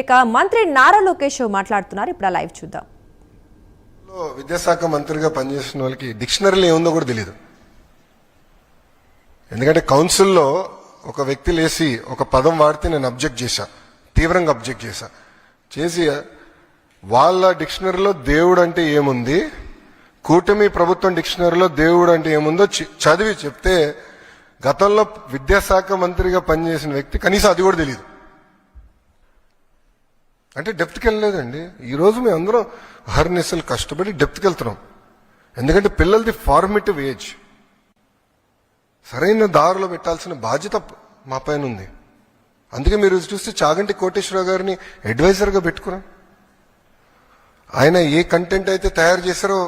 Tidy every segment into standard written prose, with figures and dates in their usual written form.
ఇక మంత్రి నారా లోకేష్ మాట్లాడుతున్నారు. ఇప్పుడు లైవ్ చూద్దాం. విద్యాశాఖ మంత్రిగా పనిచేసిన వాళ్ళకి డిక్షనరీలో ఏముందో కూడా తెలియదు. ఎందుకంటే కౌన్సిల్లో ఒక వ్యక్తి లేసి ఒక పదం వాడితే నేను అబ్జెక్ట్ చేశా, తీవ్రంగా అబ్జెక్ట్ చేసి వాళ్ళ డిక్షనరీలో దేవుడు అంటే ఏముంది, కూటమి ప్రభుత్వం డిక్షనరీలో దేవుడు అంటే ఏముందో చదివి చెప్తే గతంలో విద్యాశాఖ మంత్రిగా పనిచేసిన వ్యక్తి కనీసం అది కూడా తెలియదు. అంటే డెప్త్కి వెళ్ళలేదండి. ఈరోజు మేము అందరం హర్నిసలు కష్టపడి డెప్త్కి వెళ్తున్నాం. ఎందుకంటే పిల్లలది ఫార్మేటివ్ ఏజ్, సరైన దారిలో పెట్టాల్సిన బాధ్యత మా పైన ఉంది. అందుకే మీరు చూస్తే చాగంటి కోటేశ్వరరావు గారిని అడ్వైజర్గా పెట్టుకున్నాం. ఆయన ఏ కంటెంట్ అయితే తయారు చేశారో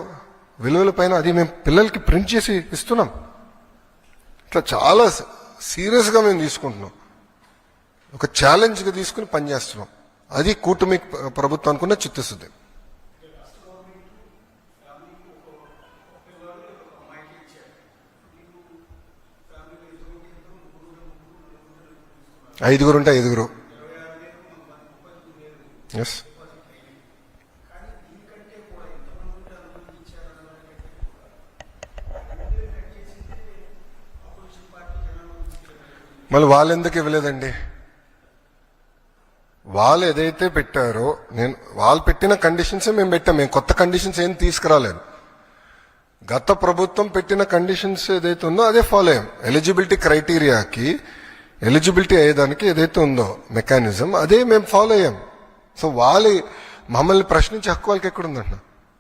విలువల పైన అది మేము పిల్లలకి ప్రింట్ చేసి ఇస్తున్నాం. ఇట్లా చాలా సీరియస్గా మేము తీసుకుంటున్నాం, ఒక ఛాలెంజ్గా తీసుకుని పనిచేస్తున్నాం. అది కూటమి ప్రభుత్వానికి ఉన్న చిత్తశుద్ధి. ఐదుగురుంటే ఐదుగురు. ఎస్, మళ్ళీ వాళ్ళు ఎందుకు ఇవ్వలేదండి? వాళ్ళు ఏదైతే పెట్టారో వాళ్ళు పెట్టిన కండిషన్సే మేము పెట్టాం. మేము కొత్త కండిషన్స్ ఏం తీసుకురాలేదు. గత ప్రభుత్వం పెట్టిన కండిషన్స్ ఏదైతే ఉందో అదే ఫాలో అయ్యాం. ఎలిజిబిలిటీ క్రైటీరియాకి ఎలిజిబిలిటీ అయ్యేదానికి ఏదైతే ఉందో మెకానిజం అదే మేము ఫాలో అయ్యాం. సో వాళ్ళు మమ్మల్ని ప్రశ్నించే హక్కు వాళ్ళకి ఎక్కడుందంట?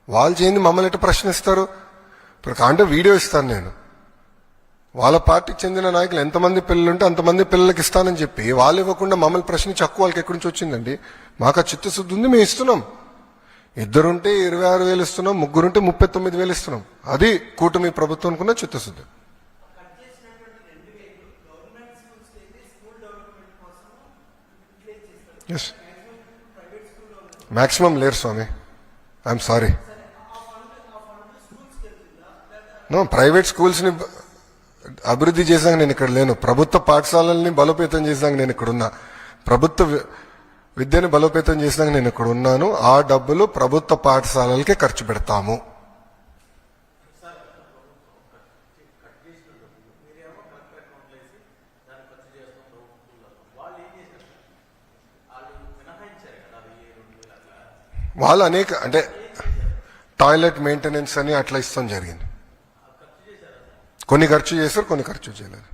వాళ్ళు చేయండి మమ్మల్ని ఎట్లా ప్రశ్నిస్తారు? ఇప్పుడు కాంటే వీడియో ఇస్తాను నేను, వాళ్ళ పార్టీకి చెందిన నాయకులు ఎంతమంది పిల్లలు ఉంటే అంతమంది పిల్లలకి ఇస్తానని చెప్పి వాళ్ళు ఇవ్వకుండా మమ్మల్ని ప్రశ్నించి హక్కు వాళ్ళకి ఎక్కడి నుంచి వచ్చిందండి? మాకు ఆ చిత్తశుద్ధి ఉంది, మేము ఇస్తున్నాం. ఇద్దరుంటే 26,000 ఇస్తున్నాం, ముగ్గురుంటే 39,000 ఇస్తున్నాం. అది కూటమి ప్రభుత్వం ఉన్న చిత్తశుద్ధి. ఎస్, మ్యాక్సిమం లేరు స్వామి, ఐఎమ్ సారీ. నో, ప్రైవేట్ స్కూల్స్ని అభివృద్ధి చేసాక నేను ఇక్కడ లేను. ప్రభుత్వ పాఠశాలల్ని బలోపేతం చేసాక నేను ఇక్కడ ఉన్నా. ప్రభుత్వ విద్యని బలోపేతం చేసినాక నేను ఇక్కడ ఉన్నాను. ఆ డబ్బులు ప్రభుత్వ పాఠశాలలకే ఖర్చు పెడతాము. వాళ్ళు అనేక అంటే టాయిలెట్ మెయింటెనెన్స్ అని అట్లా ఇస్తాం జరిగింది. కొన్ని ఖర్చు చేశారు, కొన్ని ఖర్చు చేయలేదు.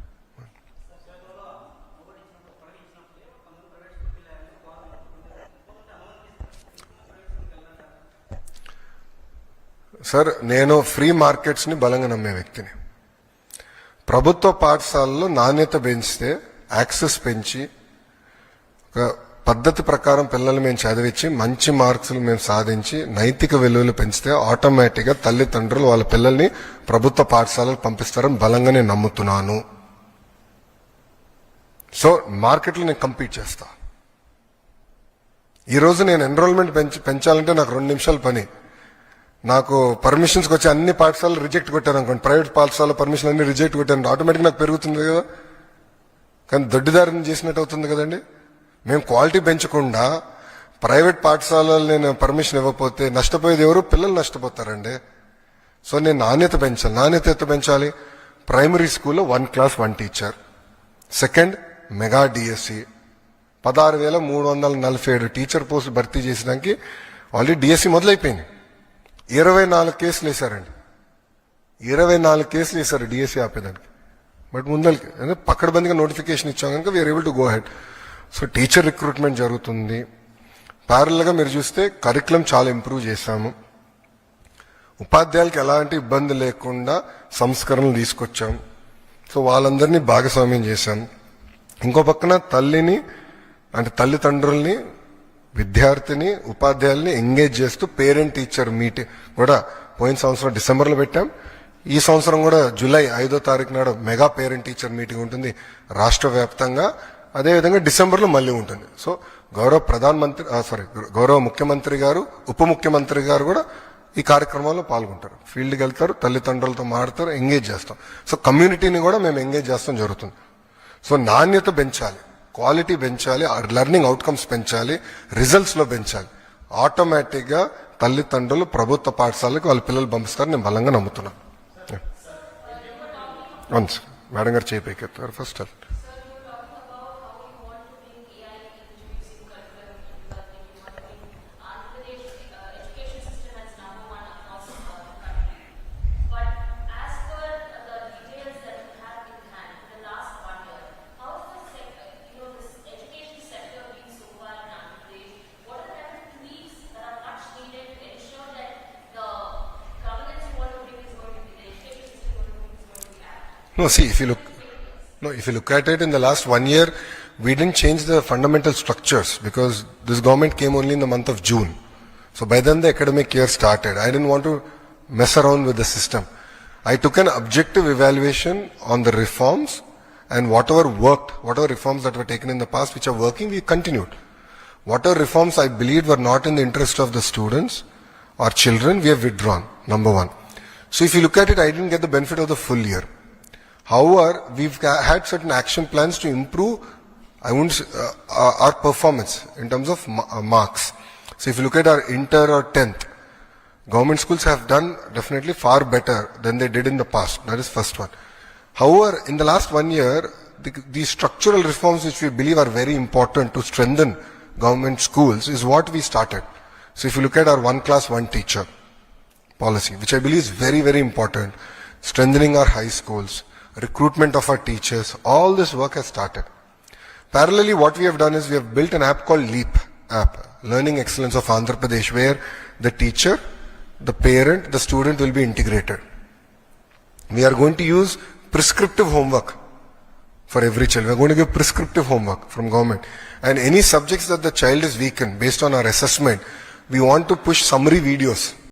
సార్, నేను ఫ్రీ మార్కెట్స్ని బలంగా నమ్మే వ్యక్తిని. ప్రభుత్వ పాఠశాలలో నాణ్యత పెంచితే, యాక్సెస్ పెంచి, ఒక పద్ధతి ప్రకారం పిల్లలు మేము చదివించి మంచి మార్క్స్లు మేము సాధించి నైతిక విలువలు పెంచితే ఆటోమేటిక్గా తల్లిదండ్రులు వాళ్ళ పిల్లల్ని ప్రభుత్వ పాఠశాలకు పంపిస్తారని బలంగా నేను నమ్ముతున్నాను. సో మార్కెట్లో నేను కంపీట్ చేస్తా. ఈరోజు నేను ఎన్రోల్మెంట్ పెంచాలంటే నాకు 2 నిమిషాల పని. నాకు పర్మిషన్స్కి వచ్చి అన్ని పాఠశాలలు రిజెక్ట్ కొట్టాను అనుకోండి, ప్రైవేట్ పాఠశాల పర్మిషన్ అన్ని రిజెక్ట్ కొట్టాను, ఆటోమేటిక్గా నాకు పెరుగుతుంది కదా. కానీ దొడ్డిదారిని చేసినట్టు అవుతుంది కదండి. మేము క్వాలిటీ పెంచకుండా ప్రైవేట్ పాఠశాలలు నేను పర్మిషన్ ఇవ్వకపోతే నష్టపోయేది ఎవరు? పిల్లలు నష్టపోతారండి. సో నేను నాణ్యత పెంచాలి. నాణ్యత ఎంత పెంచాలి? ప్రైమరీ స్కూల్లో 1 class 1 teacher. Second, mega DSC 16,347 teacher పోస్టులు భర్తీ చేసడానికి ఆల్రెడీ డిఎస్సి మొదలైపోయింది. 24 కేసులు వేశారండి. 24 కేసులు వేశారు డిఎస్సి ఆపేదానికి. బట్ ముందరికి పక్కడబందిగా నోటిఫికేషన్ ఇచ్చాం కనుక we are able to go head. So teacher recruitment జరుగుతుంది. ప్యారల్గా మీరు చూస్తే కరికులం చాలా ఇంప్రూవ్ చేశాము. ఉపాధ్యాయులకి ఎలాంటి ఇబ్బంది లేకుండా సంస్కరణలు తీసుకొచ్చాం. సో వాళ్ళందరినీ భాగస్వామ్యం చేశాం. ఇంకో పక్కన తల్లిని అంటే తల్లిదండ్రుల్ని, విద్యార్థిని, ఉపాధ్యాయుల్ని ఎంగేజ్ చేస్తూ పేరెంట్ టీచర్ మీటింగ్ కూడా పోయిన సంవత్సరం డిసెంబర్లో పెట్టాం. ఈ సంవత్సరం కూడా జూలై 5వ తారీఖు నాడు మెగా పేరెంట్ టీచర్ మీటింగ్ ఉంటుంది రాష్ట్ర వ్యాప్తంగా. అదేవిధంగా డిసెంబర్లో మళ్ళీ ఉంటుంది. సో గౌరవ ముఖ్యమంత్రి గారు, ఉప ముఖ్యమంత్రి గారు కూడా ఈ కార్యక్రమాల్లో పాల్గొంటారు. ఫీల్డ్కి వెళ్తారు, తల్లిదండ్రులతో మాట్లాడతారు, ఎంగేజ్ చేస్తాం. సో కమ్యూనిటీని కూడా మేము ఎంగేజ్ చేస్తాం జరుగుతుంది. సో నాణ్యత పెంచాలి. క్వాలిటీ పెంచాలి, లెర్నింగ్ అవుట్కమ్స్ పెంచాలి, రిజల్ట్స్ లో పెంచాలి. ఆటోమేటిక్ గా తల్లిదండ్రులు ప్రభుత్వ పాఠశాలకు వాళ్ళ పిల్లలు పంపిస్తారు నేను బలంగా నమ్ముతున్నాను. వన్స్ మేడం గారు చేపెక్కారు first. No, see, if you look at it in the last 1 year, we didn't change the fundamental structures because this government came only in the month of June. So by then the academic year started. I didn't want to mess around with the system. I took an objective evaluation on the reforms, and whatever worked, whatever reforms that were taken in the past which are working, we continued. Whatever reforms I believed were not in the interest of the students or children, we have withdrawn, number one. So if you look at it, I didn't get the benefit of the full year. However, we've had certain action plans to improve, our performance in terms of marks. So if you look at our inter or 10th, government schools have done definitely far better than they did in the past. That is first one. However, in the last 1 year, these structural reforms which we believe are very important to strengthen government schools is what we started. So if you look at our one class, one teacher policy, which I believe is very, very important, strengthening our high schools, recruitment of our teachers, all this work has started. Parallelly, what we have done is we have built an app called LEAP app, Learning Excellence of Andhra Pradesh, where the teacher, the parent, the student will be integrated. We are going to use prescriptive homework for every child. We are going to give prescriptive homework from government. And any subjects that the child is weak in, based on our assessment, we want to push summary videos